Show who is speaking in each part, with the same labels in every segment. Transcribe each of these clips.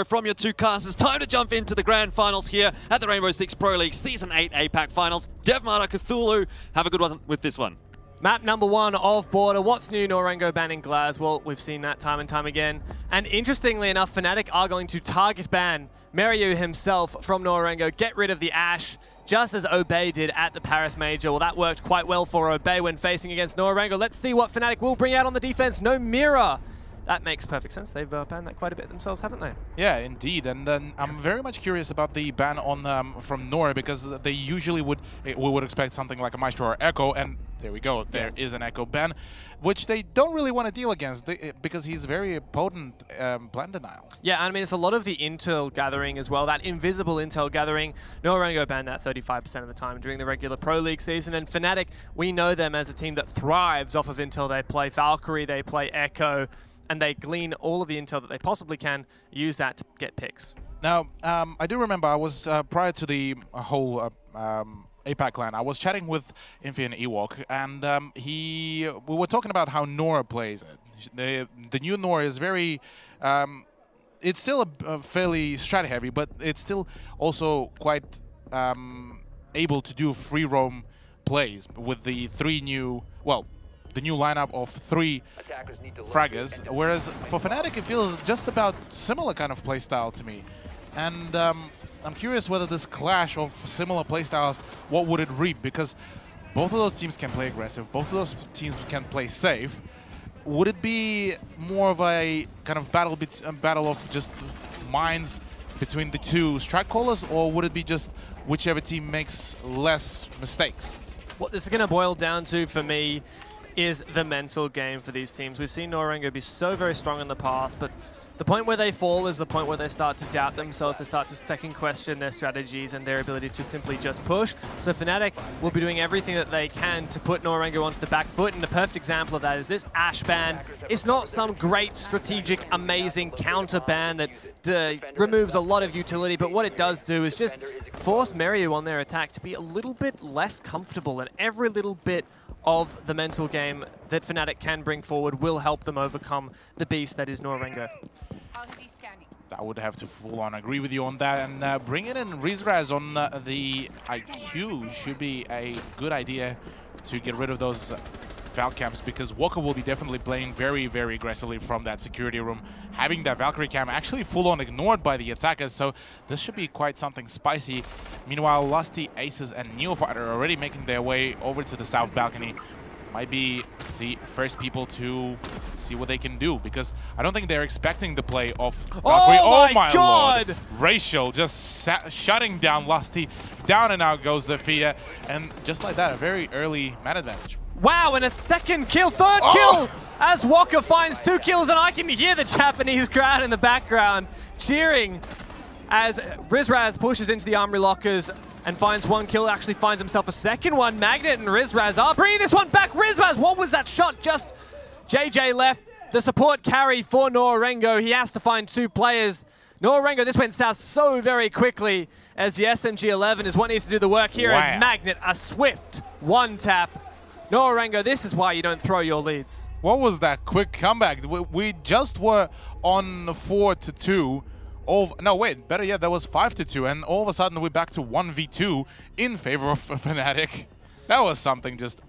Speaker 1: From your two casters, time to jump into the grand finals here at the Rainbow Six Pro League Season 8 APAC Finals. Devmata Cthulhu, have a good one with this one.
Speaker 2: Map number 1 of Border. What's new? Nora-Rengo banning Glaz. Well, we've seen that time and time again. And interestingly enough, Fnatic are going to target ban Meriu himself from Nora-Rengo, get rid of the Ashe, just as Obey did at the Paris Major. Well, that worked quite well for Obey when facing against Nora-Rengo. Let's see what Fnatic will bring out on the defense. No mirror. That makes perfect sense. They've banned that quite a bit themselves, haven't they?
Speaker 3: Yeah, indeed. And I'm very much curious about the ban on from Nora, because they usually we would expect something like a Maestro or Echo, and there we go. There is an Echo ban, which they don't really want to deal against because he's very potent plan denial. Yeah,
Speaker 2: I mean, it's a lot of the intel gathering as well, that invisible intel gathering. Nora-Rengo banned that 35% of the time during the regular Pro League season, and Fnatic, we know them as a team that thrives off of intel. They play Valkyrie, they play Echo, and they glean all of the intel that they possibly can, use that to get picks.
Speaker 3: Now, I do remember I was, prior to the whole APAC clan, I was chatting with Infi and Ewok, and we were talking about how Nora plays it. The new Nora is very, it's still a fairly strat heavy, but it's still also quite able to do free roam plays with the the new lineup of 3 fraggers, whereas for Fnatic it feels just about similar kind of playstyle to me. And I'm curious whether this clash of similar playstyles, what would it reap? Because both of those teams can play aggressive, both of those teams can play safe. Would it be more of a kind of battle of just minds between the two strike callers, or would it be just whichever team makes less mistakes?
Speaker 2: What this is going to boil down to for me is the mental game for these teams. We've seen Nora-Rengo be so very strong in the past, but the point where they fall is the point where they start to doubt themselves, they start to second question their strategies and their ability to simply just push. So Fnatic will be doing everything that they can to put Nora-Rengo onto the back foot, and the perfect example of that is this Ashe ban. It's not some great strategic, amazing counter ban that removes a lot of utility, but what it does do is just force Meriu on their attack to be a little bit less comfortable, and every little bit of the mental game that Fnatic can bring forward will help them overcome the beast that is Nora-Rengo.
Speaker 3: I would have to full-on agree with you on that, and bringing in Rizraz on the IQ should be a good idea to get rid of those Val camps, because Walker will be definitely playing very, very aggressively from that security room, having that Valkyrie cam actually full-on ignored by the attackers, so this should be quite something spicy. Meanwhile, Lusty, Aces, and Neophyte are already making their way over to the south balcony. Might be the first people to see what they can do, because I don't think they're expecting the play of Valkyrie.
Speaker 2: Oh my God!
Speaker 3: Lord. Racial just shutting down Lusty. Down and out goes Zafia, and just like that, a very early man advantage.
Speaker 2: Wow, and a second kill, third kill, as Walker finds 2 kills, and I can hear the Japanese crowd in the background cheering as Rizraz pushes into the armory lockers and finds 1 kill, actually finds himself a second one. Magnet and Rizraz are bringing this one back. Rizraz, what was that shot? Just JJ left, the support carry for Nora-Rengo. He has to find 2 players. Nora-Rengo, this went south so very quickly, as the SMG-11 is what needs to do the work here. Wow. And Magnet, a swift 1-tap. Nora-Rengo, this is why you don't throw your leads.
Speaker 3: What was that quick comeback? We just were on 4-2. No, wait, better yet, that was 5-2, and all of a sudden we're back to 1v2 in favor of Fnatic. That was something just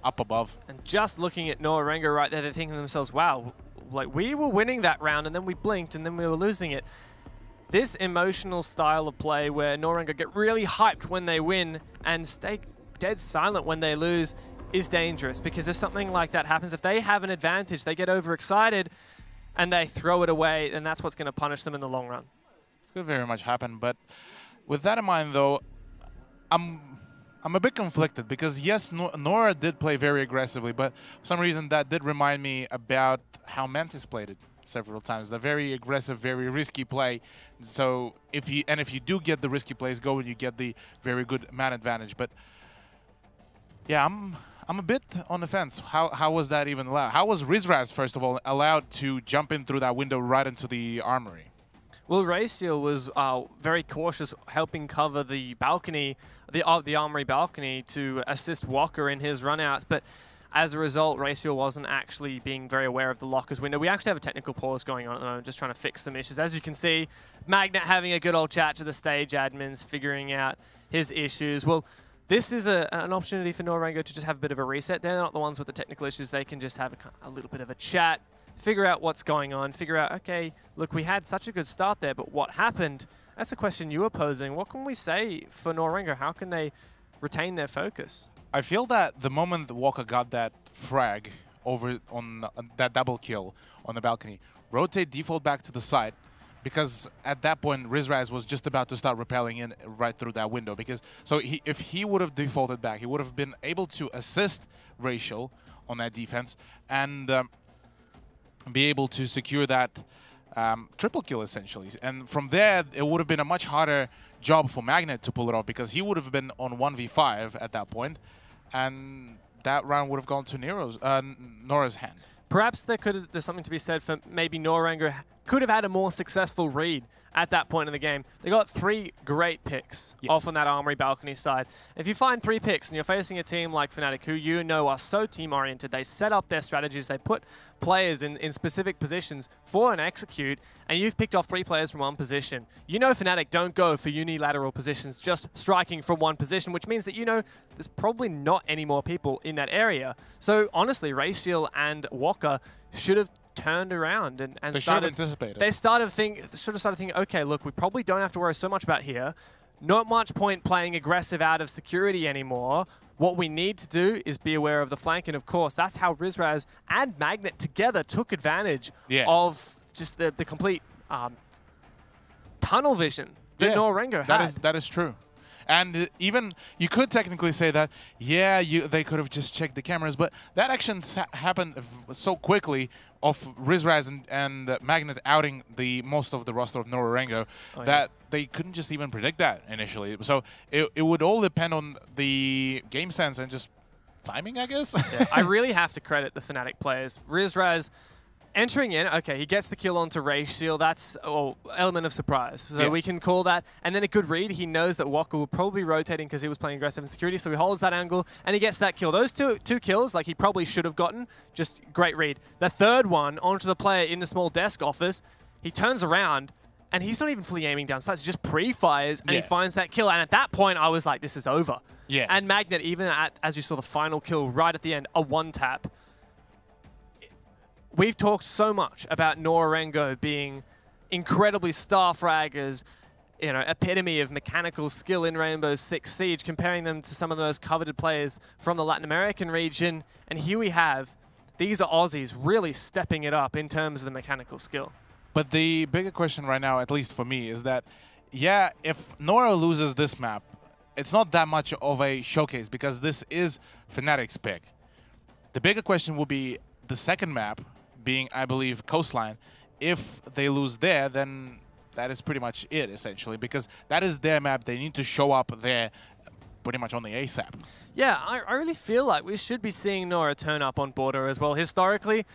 Speaker 3: up above.
Speaker 2: And just looking at Nora-Rengo right there, they're thinking to themselves, wow, like we were winning that round and then we blinked and then we were losing it. This emotional style of play where Nora-Rengo get really hyped when they win and stay dead silent when they lose is dangerous, because if something like that happens, if they have an advantage, they get overexcited and they throw it away, and that's what's going to punish them in the long run.
Speaker 3: It could very much happen, but with that in mind, though, I'm a bit conflicted, because yes, Nora did play very aggressively, but for some reason that did remind me about how Mantis played it several times. The very aggressive, very risky play. So if you do get the risky plays going, you get the very good man advantage. But yeah, I'm a bit on the fence. How was that even allowed? How was Rizraz, first of all, allowed to jump in through that window right into the armory?
Speaker 2: Well, Racial was very cautious, helping cover the balcony, the armory balcony, to assist Walker in his runouts. But as a result, Racefuel wasn't actually being very aware of the lockers window. We actually have a technical pause going on at the moment, just trying to fix some issues. As you can see, Magnet having a good old chat to the stage admins, figuring out his issues. Well, this is an opportunity for Nora-Rengo to just have a bit of a reset. They're not the ones with the technical issues. They can just have a little bit of a chat, figure out what's going on, figure out, okay, look, we had such a good start there, but what happened? That's a question you were posing. What can we say for Nora-Rengo? How can they retain their focus?
Speaker 3: I feel that the moment Walker got that frag over on that double kill on the balcony, rotate default back to the side, because at that point Rizraz was just about to start rappelling in right through that window. Because if he would have defaulted back, he would have been able to assist Racial on that defense and be able to secure that triple kill essentially. And from there, it would have been a much harder job for Magnet to pull it off, because he would have been on 1v5 at that point, and that round would have gone to Nora's hand.
Speaker 2: Perhaps there's something to be said for maybe Nora-Rengo could have had a more successful read at that point in the game. They got 3 great picks off on that Armory balcony side. If you find 3 picks and you're facing a team like Fnatic, who you know are so team-oriented, they set up their strategies, they put players in specific positions for an execute, and you've picked off 3 players from one position. You know Fnatic don't go for unilateral positions, just striking from one position, which means that you know there's probably not any more people in that area. So honestly, Racial and Walker should have turned around and
Speaker 3: they
Speaker 2: started.
Speaker 3: Anticipated.
Speaker 2: They should have started thinking, okay, look, we probably don't have to worry so much about here. Not much point playing aggressive out of security anymore. What we need to do is be aware of the flank, and of course, that's how Rizraz and Magnet together took advantage of just the complete tunnel vision that Nora-Rengo had.
Speaker 3: That is true. And even, you could technically say that, yeah, they could have just checked the cameras, but that action happened so quickly of Rizraz and Magnet outing most of the roster of Nora-Rengo that they couldn't just even predict that initially. So it would all depend on the game sense and just timing, I guess.
Speaker 2: Yeah, I really have to credit the Fnatic players. Rizraz entering in, okay, he gets the kill onto Racial. That's element of surprise. So we can call that. And then a good read. He knows that Walker will probably be rotating because he was playing aggressive in security, so he holds that angle and he gets that kill. Those two kills, like he probably should have gotten, just great read. The third one onto the player in the small desk office, he turns around and he's not even fully aiming down sights. He just pre-fires and he finds that kill. And at that point, I was like, this is over. Yeah. And Magnet, even as you saw the final kill right at the end, a one-tap. We've talked so much about Nora-Rengo being incredibly star fraggers, you know, epitome of mechanical skill in Rainbow Six Siege, comparing them to some of the most coveted players from the Latin American region. And here we have, these are Aussies really stepping it up in terms of the mechanical skill.
Speaker 3: But the bigger question right now, at least for me, is that, yeah, if Nora loses this map, it's not that much of a showcase because this is Fnatic's pick. The bigger question will be the second map, being, I believe, Coastline. If they lose there, then that is pretty much it, essentially, because that is their map. They need to show up there pretty much on the ASAP.
Speaker 2: Yeah, I really feel like we should be seeing Nora turn up on Border as well. Historically,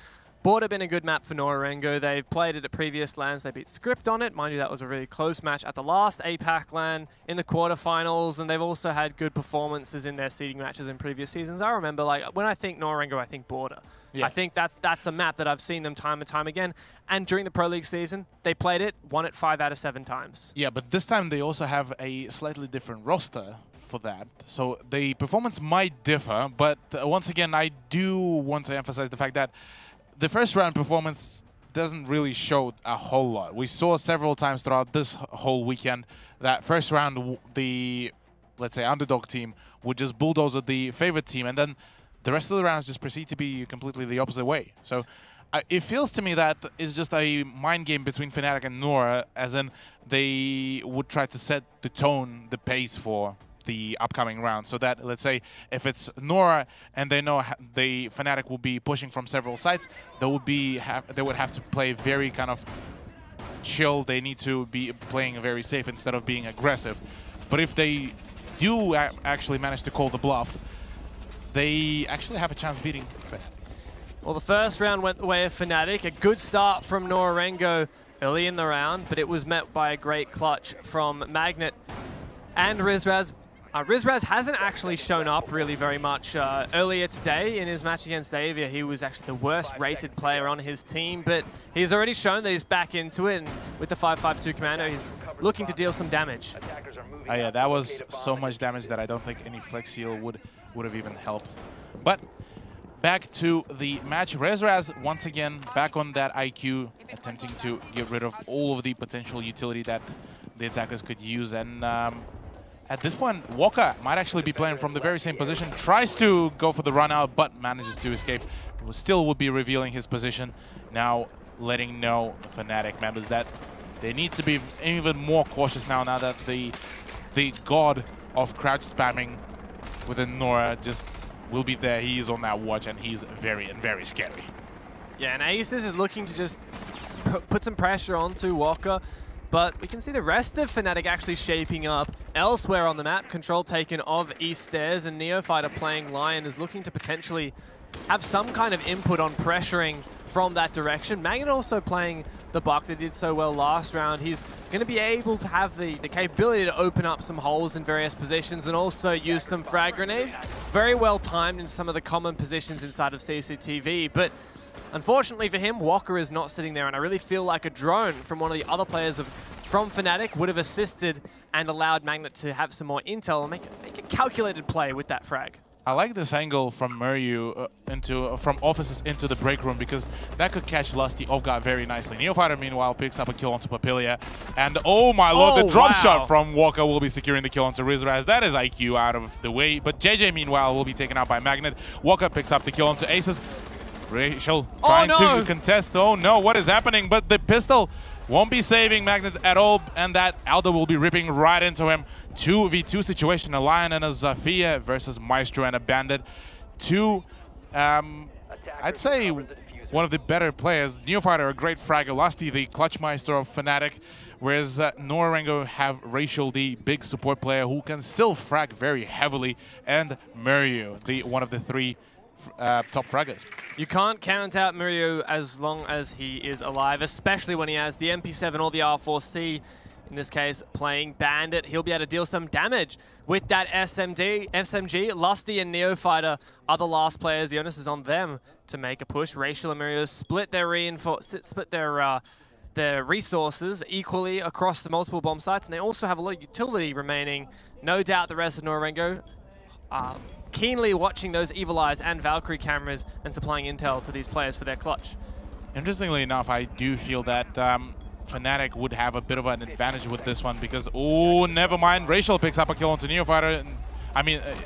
Speaker 2: Border been a good map for Nora-Rengo. They've played it at previous LANs. They beat Script on it. Mind you, that was a really close match at the last APAC LAN in the quarterfinals, and they've also had good performances in their seeding matches in previous seasons. I remember, like, when I think Nora-Rengo, I think Border. Yeah. I think that's a map that I've seen them time and time again. And during the Pro League season, they played it, won it 5 out of 7 times.
Speaker 3: Yeah, but this time they also have a slightly different roster for that. So the performance might differ, but once again, I do want to emphasize the fact that the first round performance doesn't really show a whole lot. We saw several times throughout this whole weekend that first round, the, let's say, underdog team would just bulldoze the favorite team, and then the rest of the rounds just proceed to be completely the opposite way. So it feels to me that it's just a mind game between Fnatic and Nora, as in they would try to set the tone, the pace for the upcoming round, so that, let's say, if it's Nora and they know the Fnatic will be pushing from several sides, they would have to play very kind of chill. They need to be playing very safe instead of being aggressive. But if they do actually manage to call the bluff, they actually have a chance beating Fnatic.
Speaker 2: Well, the first round went the way of Fnatic. A good start from Nora-Rengo early in the round, but it was met by a great clutch from Magnet and Rizraz. Rizraz hasn't actually shown up really very much. Earlier today in his match against Avia, he was actually the worst rated player on his team, but he's already shown that he's back into it, and with the 5.52 commando, he's looking to deal some damage.
Speaker 3: Oh yeah, that was so much damage that I don't think any Flex Seal would have even helped. But back to the match, Rizraz once again back on that IQ, attempting to get rid of all of the potential utility that the attackers could use, and at this point, Walker might actually be playing from the very same position, tries to go for the run out, but manages to escape. Still would be revealing his position, now letting know the Fnatic members that they need to be even more cautious now that the god of crouch spamming within Nora just will be there. He is on that watch, and he's very scary.
Speaker 2: Yeah, and Aces is looking to just put some pressure onto Walker. But we can see the rest of Fnatic actually shaping up elsewhere on the map. Control taken of East Stairs, and Neophyter playing Lion is looking to potentially have some kind of input on pressuring from that direction. Magnet also playing the Buck that did so well last round. He's going to be able to have the capability to open up some holes in various positions and also use some frag grenades. Very well timed in some of the common positions inside of CCTV, but unfortunately for him, Walker is not sitting there, and I really feel like a drone from one of the other players from Fnatic would have assisted and allowed Magnet to have some more intel and make a calculated play with that frag.
Speaker 3: I like this angle from Muryu from offices into the break room, because that could catch Lusty off guard very nicely. Neophyter, meanwhile, picks up a kill onto Papilia, and oh my lord, the drop shot from Walker will be securing the kill onto Rizraz. That is IQ out of the way, but JJ, meanwhile, will be taken out by Magnet. Walker picks up the kill onto Aces. Rachel trying to contest. Oh no, what is happening? But the pistol won't be saving Magnet at all, and that Aldo will be ripping right into him. 2v2 situation, a Lion and a Zafia versus Maestro and a Bandit. I'd say one of the better players. Neophyter, a great fragger. Lusty, the clutch maestro of Fnatic, whereas Nora-Rengo have Rachel, the big support player who can still frag very heavily, and Muryu, one of the three top fraggers.
Speaker 2: You can't count out Muryu as long as he is alive, especially when he has the MP7 or the R4C. In this case, playing Bandit, he'll be able to deal some damage with that SMG. Lusty and Neophyter are the last players. The onus is on them to make a push. Rachel and Muryu split their resources equally across the multiple bomb sites, and they also have a lot of utility remaining. No doubt the rest of Nora-Rengo keenly watching those Evil Eyes and Valkyrie cameras and supplying intel to these players for their clutch.
Speaker 3: Interestingly enough, I do feel that Fnatic would have a bit of an advantage with this one, because, oh, never mind. Rachel picks up a kill onto Neophyter.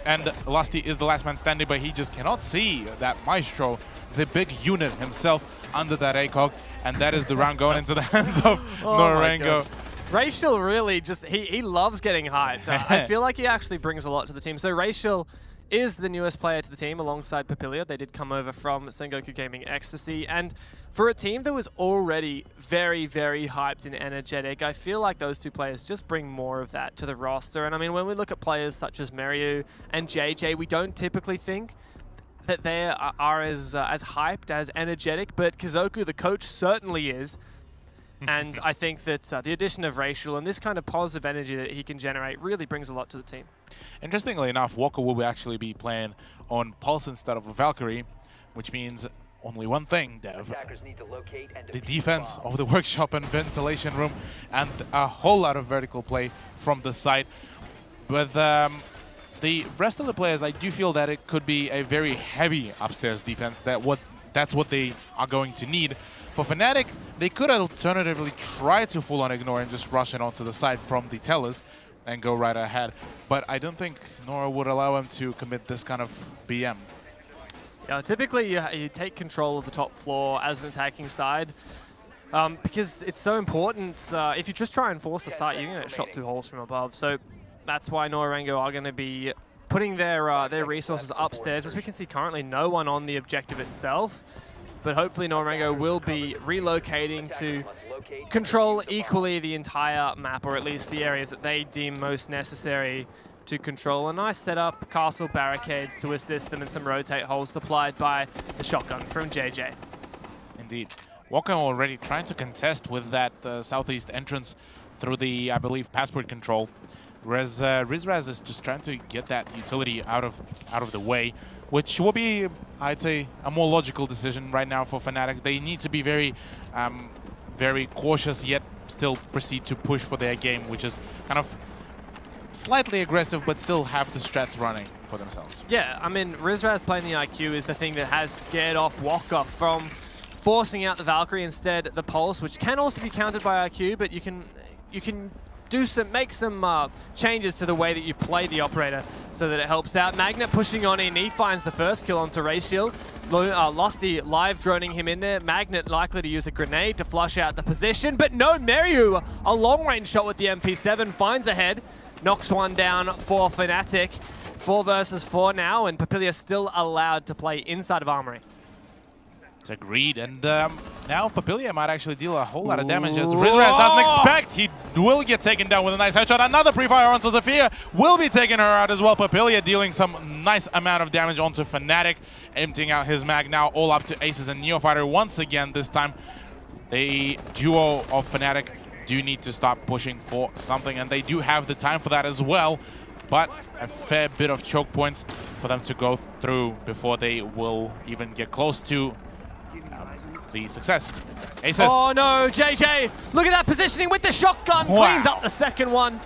Speaker 3: And Lusty is the last man standing, but he just cannot see that Maestro, the big unit himself, under that ACOG. And that is the round going into the hands of Nora-Rengo.
Speaker 2: Rachel really just, he loves getting hyped. I feel like he actually brings a lot to the team. So Rachel is the newest player to the team alongside Papilia. They did come over from Sengoku Gaming Ecstasy. And for a team that was already very hyped and energetic, I feel like those two players just bring more of that to the roster. And I mean, when we look at players such as Muryu and JJ, we don't typically think that they are as hyped, as energetic, but Kazoku, the coach, certainly is. And I think that the addition of Rachel and this kind of positive energy that he can generate really brings a lot to the team.
Speaker 3: Interestingly enough, Walker will actually be playing on Pulse instead of Valkyrie, which means only one thing, Dev. The defense of the workshop and ventilation room, and a whole lot of vertical play from the side. But the rest of the players, I do feel that it could be a very heavy upstairs defense. That's what they are going to need. For Fnatic, they could alternatively try to full-on ignore and just rush it onto the side from the tellers and go right ahead. But I don't think Nora would allow him to commit this kind of BM.
Speaker 2: Yeah, typically you take control of the top floor as an attacking side because it's so important. If you just try and force the site, you're going to get shot through holes from above. So that's why Nora-Rengo are going to be putting their resources upstairs. As we can see currently, no one on the objective itself. But hopefully Nora-Rengo will be relocating to control equally the entire map, or at least the areas that they deem most necessary to control. A nice setup, castle barricades to assist them, and some rotate holes supplied by the shotgun from JJ.
Speaker 3: Indeed. Walker already trying to contest with that southeast entrance through the, I believe, passport control. Whereas Rizraz is just trying to get that utility out of the way, which will be, I'd say, a more logical decision right now for Fnatic. They need to be very, very cautious, yet still proceed to push for their game, which is kind of slightly aggressive, but still have the strats running for themselves.
Speaker 2: Yeah, I mean, Rizraz playing the IQ is the thing that has scared off Walker from forcing out the Valkyrie, instead the Pulse, which can also be countered by IQ, but you can make some changes to the way that you play the Operator so that it helps out. Magnet pushing on in, he finds the first kill onto Raciel. Losty live droning him in there. Magnet likely to use a grenade to flush out the position, but no, Meryu, a long range shot with the MP7, finds a head, knocks one down for Fnatic. 4 versus 4 now, and Papillia still allowed to play inside of Armory.
Speaker 3: It's agreed, and now Papillia might actually deal a whole lot of damage as Rizraz doesn't expect. He will get taken down with a nice headshot. Another pre-fire onto Zofia will be taking her out as well. Papillia dealing some nice amount of damage onto Fnatic, emptying out his mag now all up to Aces and Neofighter once again. This time, the duo of Fnatic do need to start pushing for something, and they do have the time for that as well. But a fair bit of choke points for them to go through before they will even get close to the success. Aces.
Speaker 2: Oh no, JJ! Look at that positioning with the shotgun!
Speaker 3: Wow.
Speaker 2: Cleans up the second one.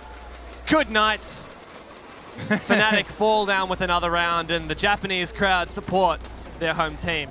Speaker 2: Good night. Fnatic fall down with another round, and the Japanese crowd support their home team.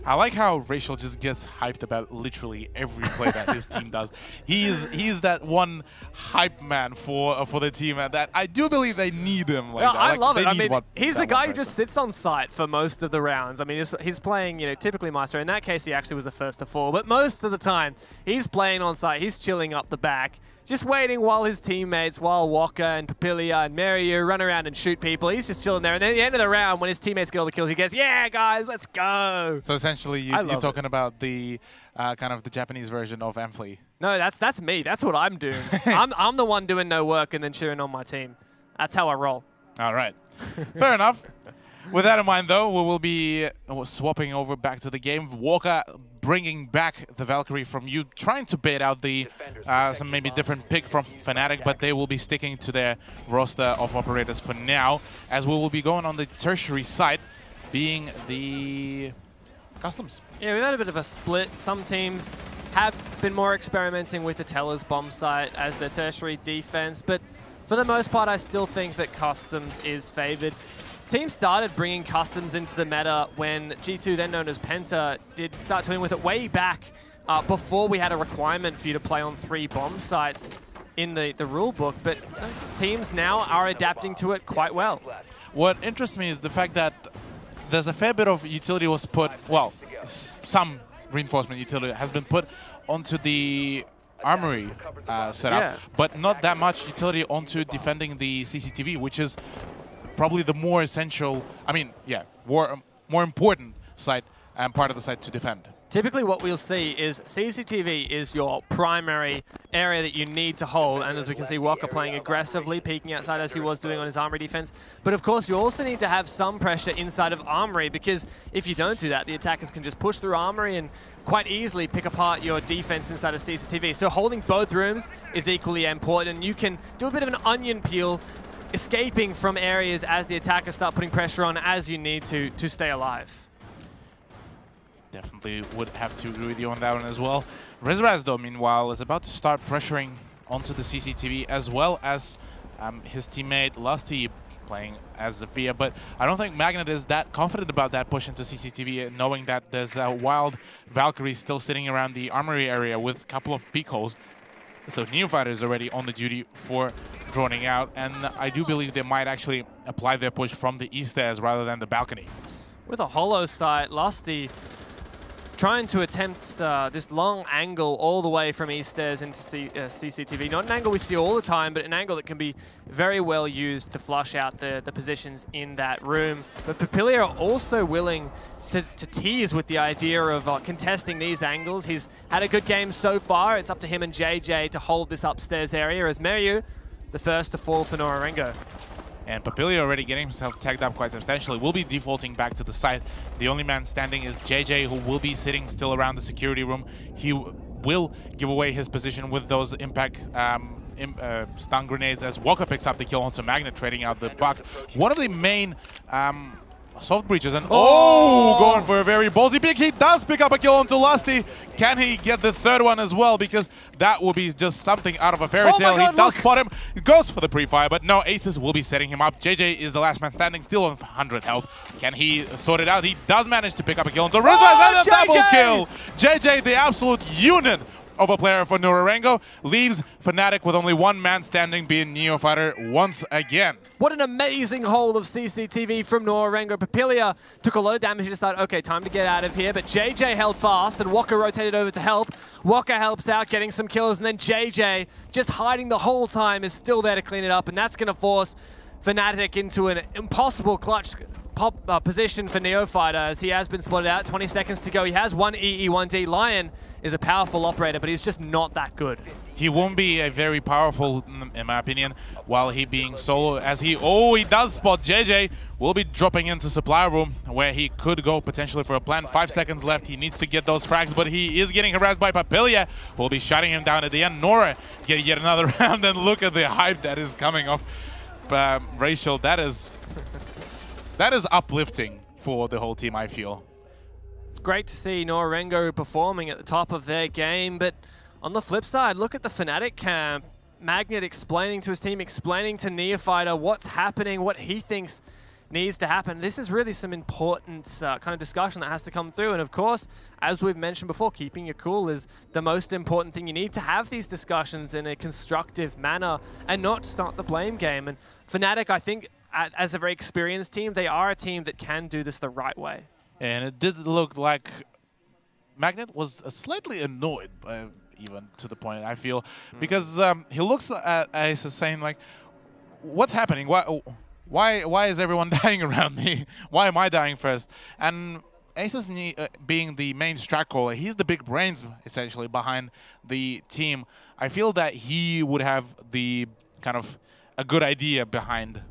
Speaker 3: I like how Raciel just gets hyped about literally every play that his team does. He's that one hype man for the team, and that I do believe they need him. Like that.
Speaker 2: I love it. I mean,
Speaker 3: one,
Speaker 2: he's the guy who just sits on site for most of the rounds. I mean, he's playing, you know, typically Maestro. In that case, he actually was the first to fall, but most of the time, he's playing on site. He's chilling up the back, just waiting while his teammates, while Walker and Papillia and Meryu run around and shoot people. He's just chilling there. And then at the end of the round, when his teammates get all the kills, he goes, "Yeah, guys, let's go."
Speaker 3: So essentially, you're talking about the kind of the Japanese version of Ampli.
Speaker 2: No, that's me. That's what I'm doing. I'm the one doing no work and then cheering on my team. That's how I roll.
Speaker 3: All right. Fair enough. With that in mind, though, we will be swapping over back to the game. Walker bringing back the Valkyrie from you, trying to bait out the some maybe different pick from Fnatic, but they will be sticking to their roster of operators for now, as we will be going on the tertiary side, being the customs.
Speaker 2: Yeah, we've had a bit of a split. Some teams have been more experimenting with the Teller's bomb site as their tertiary defense, but for the most part, I still think that customs is favored. Teams started bringing customs into the meta when G2, then known as Penta, did start toying with it way back before we had a requirement for you to play on 3 bomb sites in the rule book, but teams now are adapting to it quite well.
Speaker 3: What interests me is the fact that there's a fair bit of utility was put, well, some reinforcement utility has been put onto the Armory setup, but not that much utility onto defending the CCTV, which is probably the more essential, I mean, yeah, more important site and part of the site to defend.
Speaker 2: Typically what we'll see is CCTV is your primary area that you need to hold, and as we can see, Walker playing aggressively, peeking outside as he was doing on his Armory defense. But of course, you also need to have some pressure inside of Armory, because if you don't do that, the attackers can just push through Armory and quite easily pick apart your defense inside of CCTV. So holding both rooms is equally important. You can do a bit of an onion peel, escaping from areas as the attackers start putting pressure on as you need to stay alive.
Speaker 3: Definitely would have to agree with you on that one as well. Rizraz, though, meanwhile, is about to start pressuring onto the CCTV, as well as his teammate Lusty playing as Zofia, but I don't think Magnet is that confident about that push into CCTV, knowing that there's a wild Valkyrie still sitting around the Armory area with a couple of peek holes. So Neofighter is already on the duty for droning out, and I do believe they might actually apply their push from the east stairs rather than the balcony.
Speaker 2: With a hollow sight, Lusty trying to attempt this long angle all the way from east stairs into CCTV. Not an angle we see all the time, but an angle that can be very well used to flush out the positions in that room. But Papillia are also willing to tease with the idea of contesting these angles. He's had a good game so far. It's up to him and JJ to hold this upstairs area, as Meryu, the first to fall for Nora-Rengo.
Speaker 3: And Papillia already getting himself tagged up quite substantially, will be defaulting back to the site. The only man standing is JJ, who will be sitting still around the security room. He will give away his position with those impact stun grenades as Walker picks up the kill onto Magnet, trading out the buck. One of the main soft breaches, and going for a very ballsy pick. He does pick up a kill onto Lusty. Can he get the third one as well? Because that will be just something out of a fairy tale. He does spot him. He goes for the pre-fire, but no, Aces will be setting him up. JJ is the last man standing, still on 100 health. Can he sort it out? He does manage to pick up a kill onto Rizraz, and a double kill. JJ, the absolute unit of a player for Nora-Rengo, leaves Fnatic with only one man standing, being Neofighter once again.
Speaker 2: What an amazing hold of CCTV from Nora-Rengo. Papilia took a lot of damage to decide, okay, time to get out of here, but JJ held fast, and Walker rotated over to help. Walker helps out, getting some kills, and then JJ, just hiding the whole time, is still there to clean it up, and that's going to force Fnatic into an impossible clutch position for Neofighter, as he has been spotted out. 20 seconds to go. He has one EE, one D. Lion is a powerful operator, but he's just not that good.
Speaker 3: He won't be a very powerful, in my opinion, while he being solo, as he does spot JJ. Will be dropping into supply room, where he could go potentially for a plan. 5 seconds left. He needs to get those frags, but he is getting harassed by Papilia, who will be shutting him down at the end. Nora get yet another round, and look at the hype that is coming off Rachel. That is uplifting for the whole team, I feel.
Speaker 2: It's great to see Nora-Rengo performing at the top of their game, but on the flip side, look at the Fnatic camp. Magnet explaining to his team, explaining to Neofighter what's happening, what he thinks needs to happen. This is really some important kind of discussion that has to come through. And of course, as we've mentioned before, keeping your cool is the most important thing. You need to have these discussions in a constructive manner and not start the blame game. And Fnatic, I think, as a very experienced team, they are a team that can do this the right way. And
Speaker 3: it did look like Magnet was slightly annoyed, even to the point, I feel, because he looks at Ace saying, like, what's happening? Why is everyone dying around me? Why am I dying first? And Ace is being the main strat caller. He's the big brains, essentially, behind the team. I feel that he would have the kind of a good idea behind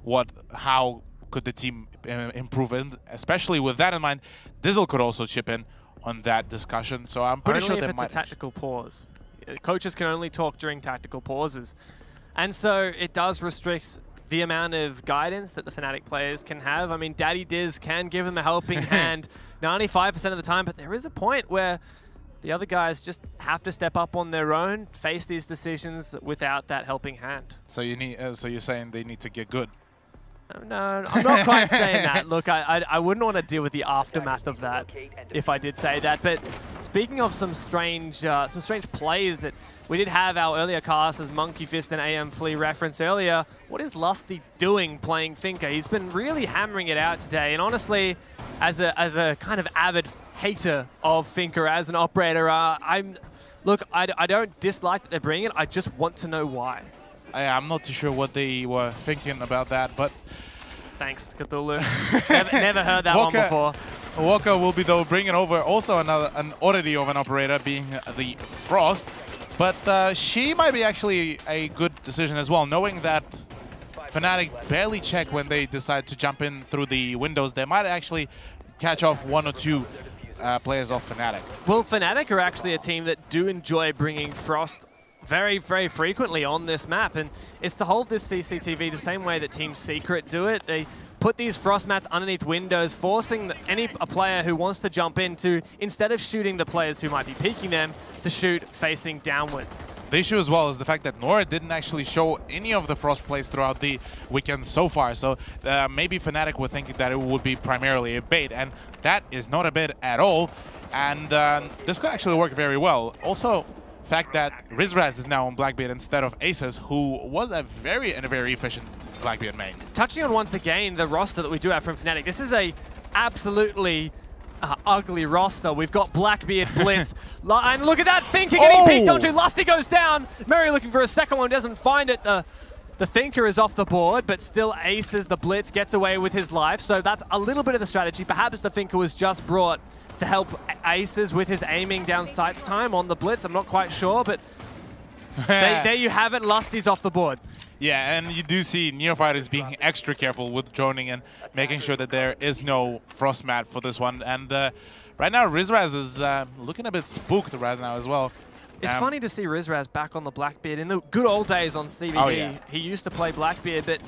Speaker 3: how could the team improve, and especially with that in mind, Dizzle could also chip in on that discussion. So I'm pretty sure
Speaker 2: if it's a tactical pause. Coaches can only talk during tactical pauses, and so it does restrict the amount of guidance that the Fnatic players can have. I mean, Daddy Diz can give them a helping hand 95% of the time, but there is a point where the other guys just have to step up on their own, face these decisions without that helping hand.
Speaker 3: So you need. So you're saying they need to get good?
Speaker 2: No, I'm not quite saying that. Look, I wouldn't want to deal with the aftermath of that if I did say that. But speaking of some strange plays that we did have our earlier cast as Monkey Fist and AM Flea reference earlier. What is Lusty doing playing Thinker? He's been really hammering it out today. And honestly, as a kind of avid hater of Thinker as an operator, I don't dislike that they're bringing it. I just want to know why.
Speaker 3: I'm not too sure what they were thinking about that, but...
Speaker 2: Thanks, Cthulhu. never heard that one before.
Speaker 3: Walker will be, though, bringing over also an oddity of an operator, being the Frost. But she might be actually a good decision as well, knowing that Fnatic barely check when they decide to jump in through the windows. They might actually catch off one or two players off Fnatic.
Speaker 2: Well, Fnatic are actually a team that do enjoy bringing Frost very, very frequently on this map, and it's to hold this CCTV the same way that Team Secret do it. They put these frost mats underneath windows, forcing a player who wants to jump in to, instead of shooting the players who might be peeking them, to shoot facing downwards.
Speaker 3: The issue as well is the fact that Nora didn't actually show any of the frost plays throughout the weekend so far, so maybe Fnatic were thinking that it would be primarily a bait, and that is not a bait at all, and this could actually work very well. Also, the fact that Rizraz is now on Blackbeard instead of Aces, who was a very efficient Blackbeard main. Touching
Speaker 2: on once again the roster that we do have from Fnatic, this is a absolutely ugly roster. We've got Blackbeard, Blitz, and look at that Thinker getting peeked onto. Lusty goes down. Murray looking for a second one, doesn't find it. The Thinker is off the board, but still Aces, the Blitz, gets away with his life. So that's a little bit of the strategy. Perhaps the Thinker was just brought to help Aces with his aiming down sights time on the Blitz. I'm not quite sure, but there you have it. Lusty's off the board.
Speaker 3: Yeah, and you do see Neofighters being extra careful with droning and making sure that there is no frost mat for this one. And right now, Rizraz is looking a bit spooked right now as well.
Speaker 2: It's funny to see Rizraz back on the Blackbeard. In the good old days on CBD, he used to play Blackbeard, but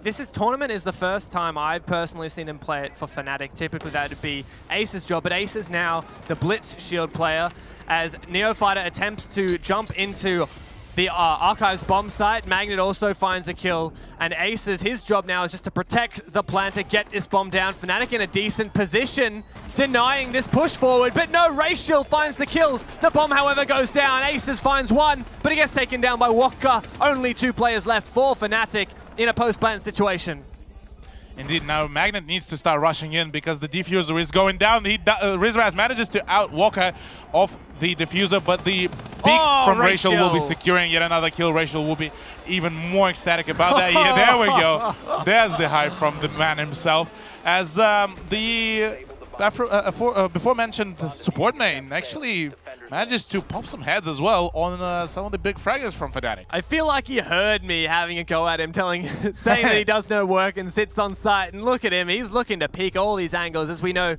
Speaker 2: this tournament is the first time I've personally seen him play it for Fnatic. Typically that would be Ace's job, but Ace is now the Blitz Shield player as Neophyter attempts to jump into the Archives bomb site. Magnet also finds a kill, and his job now is just to protect the planter, get this bomb down. Fnatic in a decent position, denying this push forward, but no, Racial finds the kill. The bomb, however, goes down. Aces finds one, but he gets taken down by Waka. Only 2 players left for Fnatic in a post-plant situation.
Speaker 3: Indeed, now Magnet needs to start rushing in because the diffuser is going down. Rizraz manages to out-walk her off the diffuser, but the peek from Racial will be securing yet another kill. Racial will be even more ecstatic about that. Yeah, there we go. There's the hype from the man himself. As before mentioned support main actually manages to pop some heads as well on some of the big fraggers from Fnatic.
Speaker 2: I feel like he heard me having a go at him, saying that he does no work and sits on site. And look at him, he's looking to peek all these angles. As we know,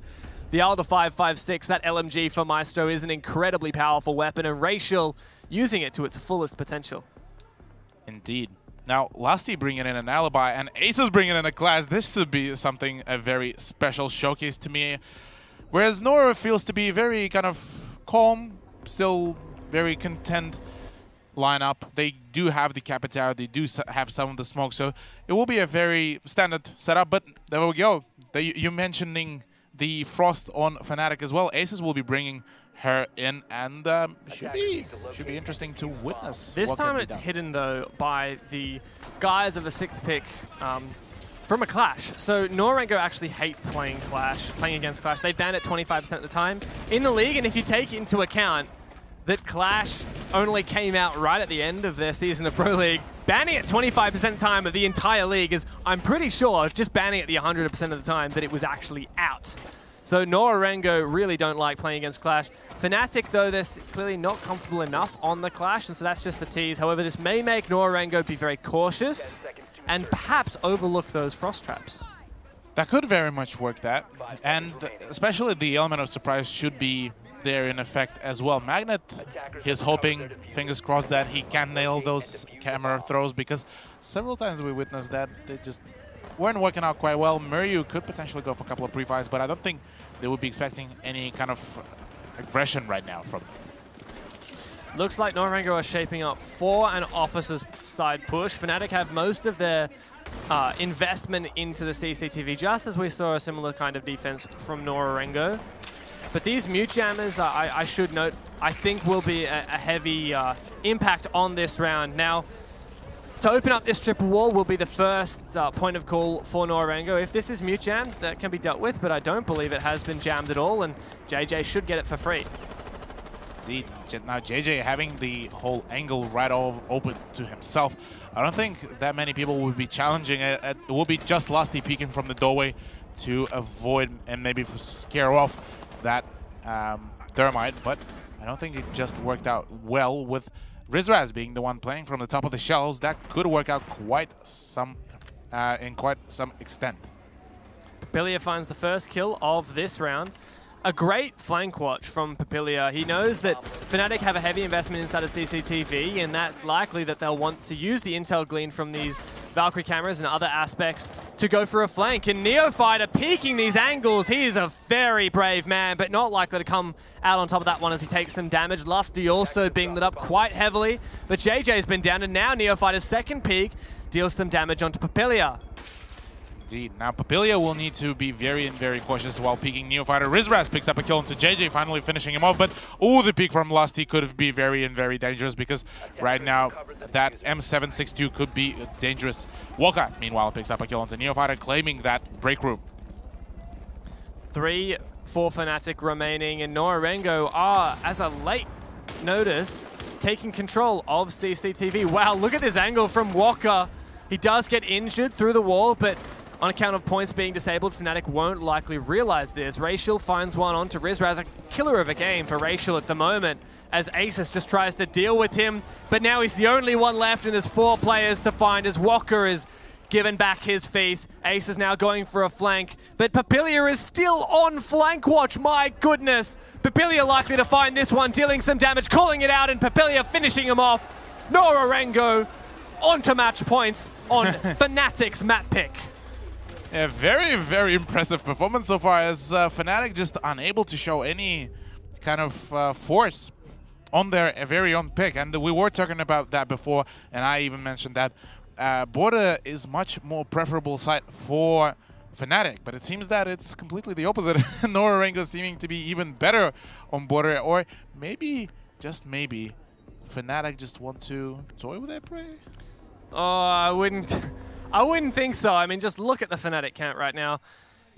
Speaker 2: the Alder 5.56, that LMG for Maestro is an incredibly powerful weapon, and Racial using it to its fullest potential.
Speaker 3: Indeed. Now, Lusty bringing in an alibi, and Aces bringing in a clash. This would be something, a very special showcase to me. Whereas Nora feels to be very kind of calm, still very content lineup. They do have the Capitao, they do have some of the smoke, so it will be a very standard setup. But there we go. You mentioning the Frost on Fnatic as well. Aces will be bringing her in, and should be interesting to witness.
Speaker 2: This time it's hidden though by the guys of the 6th pick from a Clash. So Nora-Rengo actually hate playing against Clash. They ban it 25% of the time in the league, and if you take into account that Clash only came out right at the end of their season of Pro League, banning it 25% of the time of the entire league is, I'm pretty sure, just banning it the 100% of the time that it was actually out. So Nora-Rengo really don't like playing against Clash. Fnatic, though, they're clearly not comfortable enough on the Clash, and so that's just a tease. However, this may make Nora-Rengo be very cautious and perhaps overlook those Frost traps.
Speaker 3: That could very much work that, and especially the element of surprise should be there in effect as well. Magnet, he's hoping, fingers crossed, that he can nail those camera throws, because several times we witnessed that they just weren't working out quite well. Muryu could potentially go for a couple of pre-fires, but I don't think they would be expecting any kind of aggression right now from them.
Speaker 2: Looks like Nora-Rengo are shaping up for an Officer's side push. Fnatic have most of their investment into the CCTV, just as we saw a similar kind of defense from Nora-Rengo. But these mute jammers, I should note, I think will be a heavy impact on this round. Now, to open up this triple wall will be the first point of call for Nora-Rengo. If this is mute jammed, that can be dealt with, but I don't believe it has been jammed at all, and JJ should get it for free.
Speaker 3: Indeed. Now JJ having the whole angle right open to himself. I don't think that many people will be challenging it. It will be just Lusty peeking from the doorway to avoid and maybe scare off that Thermite, but I don't think it just worked out well with Rizraz being the one playing from the top of the shells. That could work out quite some in quite some extent.
Speaker 2: Papilia finds the first kill of this round. A great flank watch from Papilia. He knows that Fnatic have a heavy investment inside of CCTV, and that's likely that they'll want to use the intel gleaned from these Valkyrie cameras and other aspects to go for a flank. And Neophyter peeking these angles. He is a very brave man, but not likely to come out on top of that one as he takes some damage. Lusty also being lit up quite heavily, but JJ's been down, and now Neophyter's second peek deals some damage onto Papilia.
Speaker 3: Indeed. Now Papilia will need to be very cautious while peeking Neophyter. Rizraz picks up a kill into JJ, finally finishing him off, but the peek from Lusty could be very dangerous, because right now that M762 could be dangerous. Waka, meanwhile, picks up a kill into Neophyter, claiming that break room.
Speaker 2: 3 for Fnatic remaining, and Nora-Rengo are, as a late notice, taking control of CCTV. Wow, look at this angle from Waka. He does get injured through the wall, but on account of points being disabled, Fnatic won't likely realize this. Racial finds one onto Rizraz, a killer of a game for Racial at the moment, as Aces just tries to deal with him, but now he's the only one left, and there's 4 players to find as Walker is given back his feet. Ace is now going for a flank, but Papilia is still on flank watch. My goodness. Papilia likely to find this one, dealing some damage, calling it out, and Papilia finishing him off. Nora-Rengo onto match points on Fnatic's map pick.
Speaker 3: Yeah, very, very impressive performance so far, as Fnatic just unable to show any kind of force on their very own pick. And we were talking about that before, and I even mentioned that border is much more preferable site for Fnatic, but it seems that it's completely the opposite. Nora-Rengo seeming to be even better on border, or maybe, just maybe, Fnatic just want to toy with their prey?
Speaker 2: Oh, I wouldn't think so. I mean, just look at the Fnatic count right now.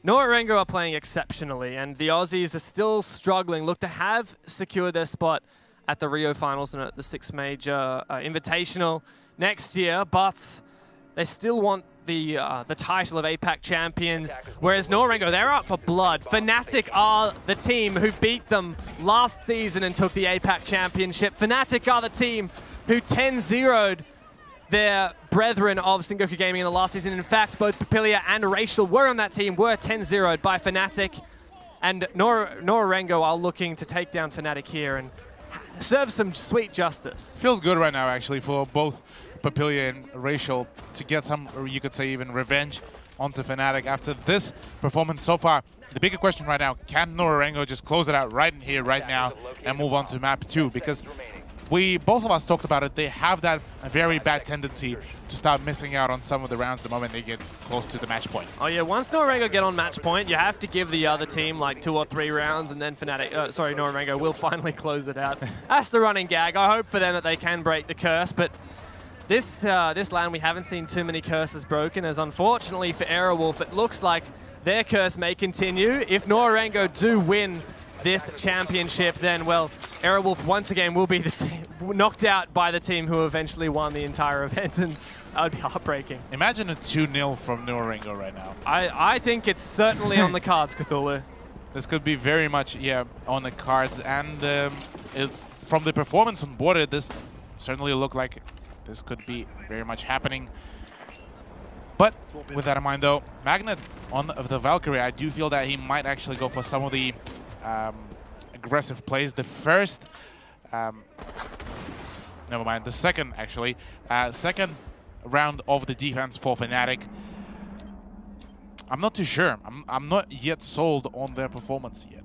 Speaker 2: Nora-Rengo are playing exceptionally, and the Aussies are still struggling. Look to have secured their spot at the Rio Finals and at the 6 Major Invitational next year, but they still want the title of APAC champions, whereas Nora-Rengo, they're up for blood. Fnatic are the team who beat them last season and took the APAC championship. Fnatic are the team who 10-0'd their brethren of Sengoku Gaming in the last season. In fact, both Papilia and Rachel were on that team, were 10-0'd by Fnatic. And Nora-Rengo are looking to take down Fnatic here and serve some sweet justice.
Speaker 3: Feels good right now, actually, for both Papilia and Rachel to get some, or you could say even revenge onto Fnatic after this performance so far. The bigger question right now, can Nora-Rengo just close it out right in here, right now, and move on to map 2? Because both of us talked about it, they have that very bad tendency to start missing out on some of the rounds the moment they get close to the match point.
Speaker 2: Oh yeah, once Nora-Rengo get on match point, you have to give the other team like 2 or 3 rounds, and then Nora-Rengo will finally close it out. That's the running gag. I hope for them that they can break the curse, but this LAN we haven't seen too many curses broken, as unfortunately for Aerowolf, it looks like their curse may continue. If Nora-Rengo do win this championship, then, well, Aerowolf once again will be the team knocked out by the team who eventually won the entire event, and that would be heartbreaking.
Speaker 3: Imagine a 2-0 from Nora-Rengo right now.
Speaker 2: I think it's certainly on the cards, Cthulhu.
Speaker 3: This could be very much, yeah, on the cards, and from the performance on border, this certainly looked like this could be very much happening. But with that in mind, though, Magnet on the Valkyrie, I do feel that he might actually go for some of the aggressive plays. The first, never mind, the second actually, second round of the defense for Fnatic. I'm not too sure. I'm not yet sold on their performance yet.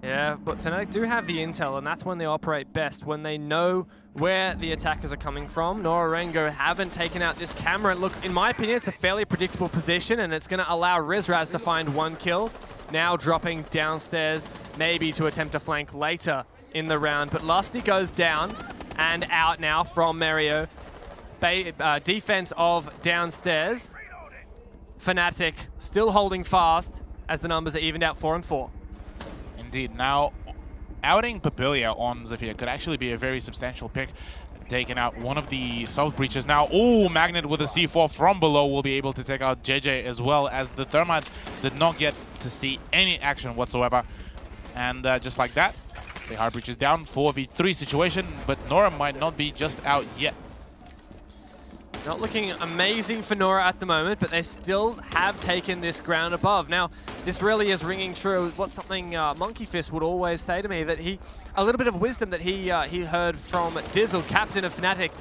Speaker 2: Yeah, but Fnatic do have the intel, and that's when they operate best, when they know where the attackers are coming from. Nora-Rengo haven't taken out this camera. Look, in my opinion, it's a fairly predictable position, and it's going to allow Rizraz to find 1 kill. Now dropping downstairs, maybe to attempt to flank later in the round. But Lusty goes down and out now from Mario. Defense of downstairs. Fnatic still holding fast as the numbers are evened out 4 and 4.
Speaker 3: Indeed. Now, outing Papilia on Zephyr could actually be a very substantial pick, taking out one of the soft breaches. Now, oh, Magnet with a C4 from below will be able to take out JJ, as well as the Thermite did not get to see any action whatsoever. And just like that, the hard breach is down, 4v3 situation, but Nora might not be just out yet.
Speaker 2: Not looking amazing for Nora at the moment, but they still have taken this ground above. Now, this really is ringing true. What's something Monkey Fist would always say to me, that a little bit of wisdom that he heard from Dizzle, captain of Fnatic.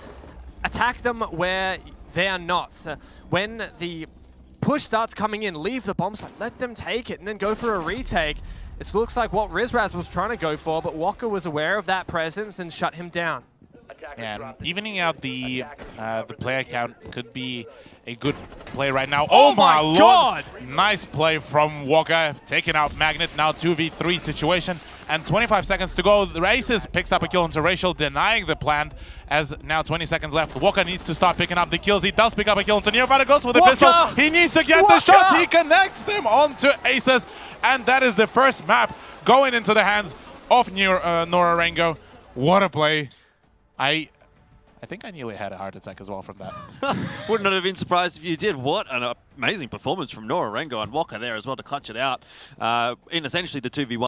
Speaker 2: Attack them where they are not. When the push starts coming in, leave the bomb site, let them take it, and then go for a retake. It looks like what Rizraz was trying to go for, but Walker was aware of that presence and shut him down.
Speaker 3: And evening out the player count could be a good play right now. Oh my God! Nice play from Walker, taking out Magnet. Now 2v3 situation, and 25 seconds to go. The Aces picks up a kill into Rachel, denying the plant, as now 20 seconds left. Walker needs to start picking up the kills. He does pick up a kill into Neofighter, goes for the pistol. He needs to get the shots. He connects them onto Aces, and that is the first map going into the hands of Nora-Rengo. What a play. I think I nearly had a heart attack as well from that.
Speaker 1: Would not have been surprised if you did. What an amazing performance from Nora-Rengo, and Walker there as well to clutch it out in essentially the 2v1.